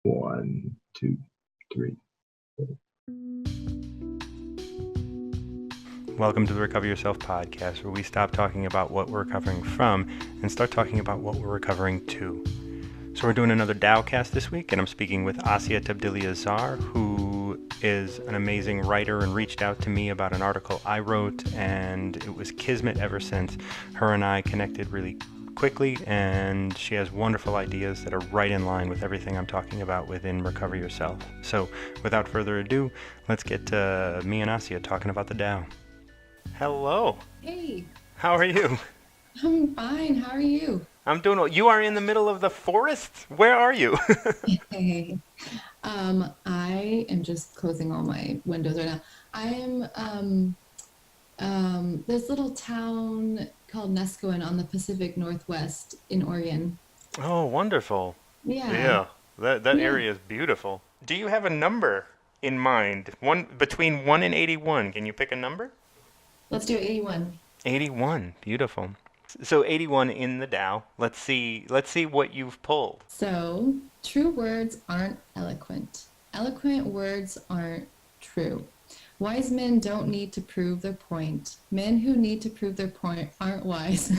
1, 2, 3. Welcome to the Recover Yourself podcast, where we stop talking about what we're recovering from and start talking about what we're recovering to. So we're doing another TaoCast this week, and I'm speaking with Asya Tabdili-Azar, who is an amazing writer and reached out to me about an article I wrote, and it was kismet ever since. Her and I connected really quickly, and she has wonderful ideas that are right in line with everything I'm talking about within Recover Yourself. So without further ado, let's get to me and Asya talking about the Tao. Hello. Hey, How are you? I'm fine. How are you? I'm doing well. You are in the middle of the forest? Where are you? Hey, I am just closing all my windows right now. I am this little town called Nescoin on the Pacific Northwest in Oregon. Oh, wonderful. Yeah, Yeah, that yeah. area is beautiful. Do you have a number in mind? One between 1 and 81. Can you pick a number? Let's do 81. 81. Beautiful. So 81 in the Tao. Let's see what you've pulled. So, true words aren't eloquent. Eloquent words aren't true. Wise men don't need to prove their point. Men who need to prove their point aren't wise.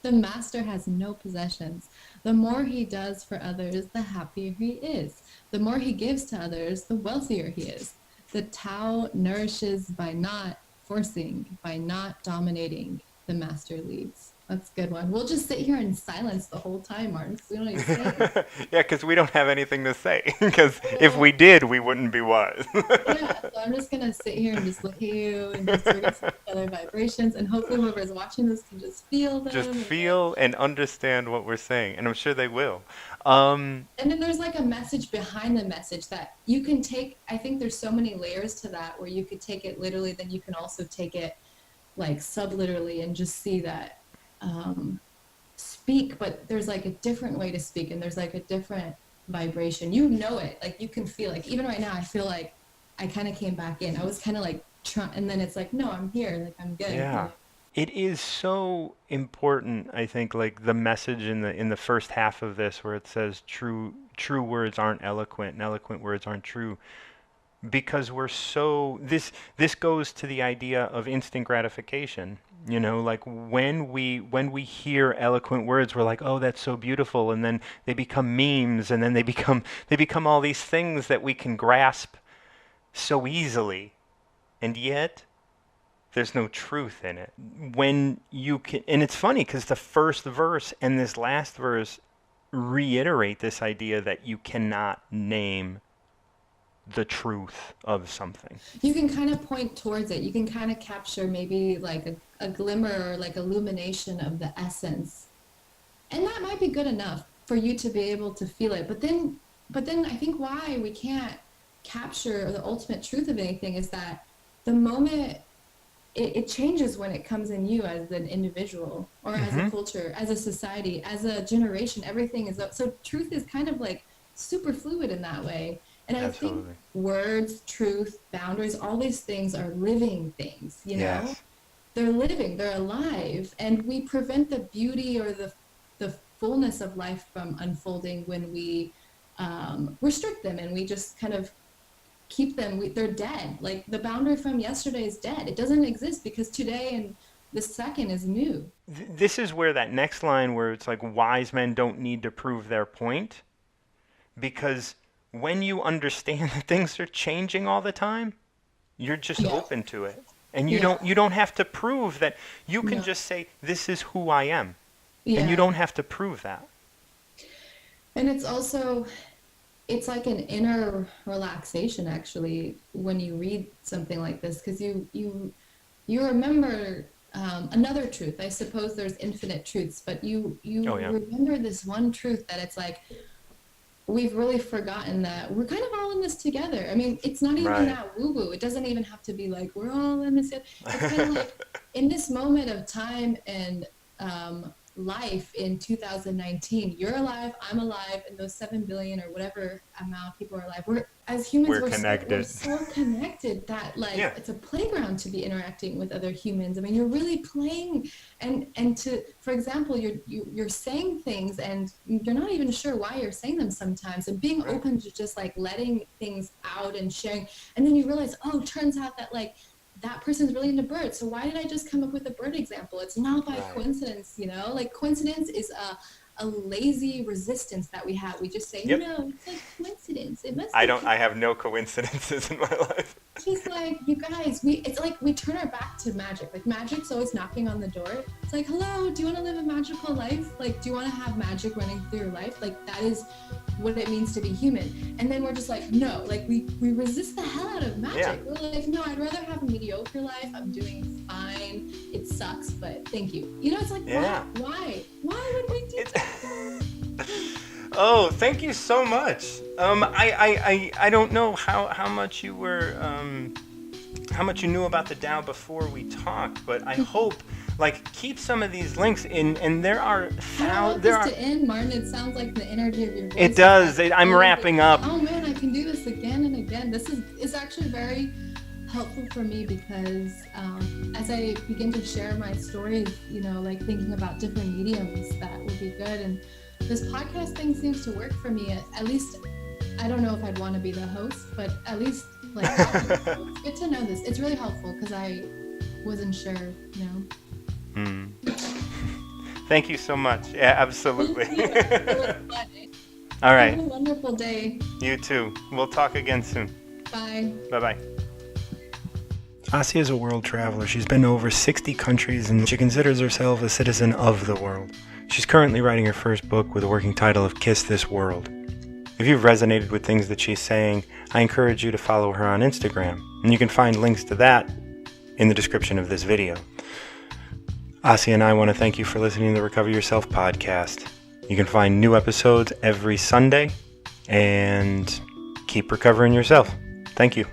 The master has no possessions. The more he does for others, the happier he is. The more he gives to others, the wealthier he is. The Tao nourishes by not forcing, by not dominating. The master leads. That's a good one. We'll just sit here in silence the whole time, Martin, because we don't even say anything. Yeah, because we don't have anything to say. Because if we So, did, we wouldn't be wise. yeah, so I'm just gonna sit here and just look at you and just we're gonna see each other vibrations and hopefully whoever's watching this can just feel Just them. feel and understand what we're saying, and I'm sure they will. And then there's like a message behind the message that you can take. I think there's so many layers to that where you could take it literally, then you can also take it like subliterally and just see that um, speak, but there's like a different way to speak and there's like a different vibration. You know it, like you can feel like even right now I feel like I kind of came back in. I was kind of like trying, and then it's like no, I'm here, like I'm good, you Yeah. know. It is so important, I think, like the message in the first half of this where it says true words aren't eloquent and eloquent words aren't true because we're so this goes to the idea of instant gratification. Like when we hear eloquent words, we're like, "Oh, that's so beautiful," and then they become memes, and then they become all these things that we can grasp so easily, and yet there's no truth in it. When you can, and it's funny because the first verse and this last verse reiterate this idea that you cannot name the truth of something. You can kind of point towards it. You can kind of capture maybe like a glimmer or like illumination of the essence, and that might be good enough for you to be able to feel it. But then I think why we can't capture the ultimate truth of anything is that the moment it changes when it comes in you as an individual or as a Hmm. culture, as a society, as a generation. Everything is so truth is kind of like super fluid in that way. And I think Absolutely. words, truth, boundaries, all these things are living things, you know? Yes. They're living, they're alive, and we prevent the beauty or the fullness of life from unfolding when we restrict them and we just kind of keep them. They're dead. Like the boundary from yesterday is dead. It doesn't exist because today and the second is new. This is where that next line where it's like wise men don't need to prove their point because when you understand that things are changing all the time, you're just Yeah, open to it. And you yeah, don't you don't have to prove that. You can no, just say this is who I am. And you yeah. don't have to prove that. And it's also it's like an inner relaxation actually when you read something like this because you remember another truth. I suppose there's infinite truths, but Oh you yeah. remember this one truth that it's like we've really forgotten that we're kind of all in this together. I mean, it's not even Right. that woo woo. It doesn't even have to be like we're all in this. It's kind of like in this moment of time and life in 2019. You're alive, I'm alive, and those 7 billion or whatever amount of people are alive. We're, as humans, We're connected. So connected that like Yeah. it's a playground to be interacting with other humans. I mean, you're really playing, and to, for example, you're saying things and you're not even sure why you're saying them sometimes, and being open to just like letting things out and sharing, and then you realize, oh, turns out that like that person's really into birds. So why did I just come up with a bird example? It's not by coincidence, you know? Like coincidence is a lazy resistance that we have. We just say, no, it's like coincidence. It must. I have no coincidences in my life. She's like, you guys, it's like we turn our back to magic. Like magic's always knocking on the door. It's like, hello, do you want to live a magical life? Like, do you want to have magic running through your life? Like that is what it means to be human. And then we're just like, no, like we resist the hell out of magic. Yeah. We're like, no, I'd rather have a mediocre life. I'm doing fine. It sucks, but thank you. You know, it's like, why would we do that? Oh, thank you so much. I don't know how much you were how much you knew about the Tao before we talked, but I hope keep some of these links in, and there are to end, Martin. It sounds like the energy of your voice. It does. I'm wrapping up. Oh man, I can do this again and again. This is actually very helpful for me because as I begin to share my stories, you know, like thinking about different mediums, that would be good. And this podcast thing seems to work for me. At least, I don't know if I'd want to be the host, but at least like it's good to know this. It's really helpful because I wasn't sure, you know. Thank you so much. Yeah, absolutely. All right. Have a wonderful day. You too. We'll talk again soon. Bye. Bye-bye. Asi is a world traveler. She's been to over 60 countries, and she considers herself a citizen of the world. She's currently writing her first book with a working title of Kiss This World. If you've resonated with things that she's saying, I encourage you to follow her on Instagram, and you can find links to that in the description of this video. Asi and I want to thank you for listening to the Recover Yourself podcast. You can find new episodes every Sunday, and keep recovering yourself. Thank you.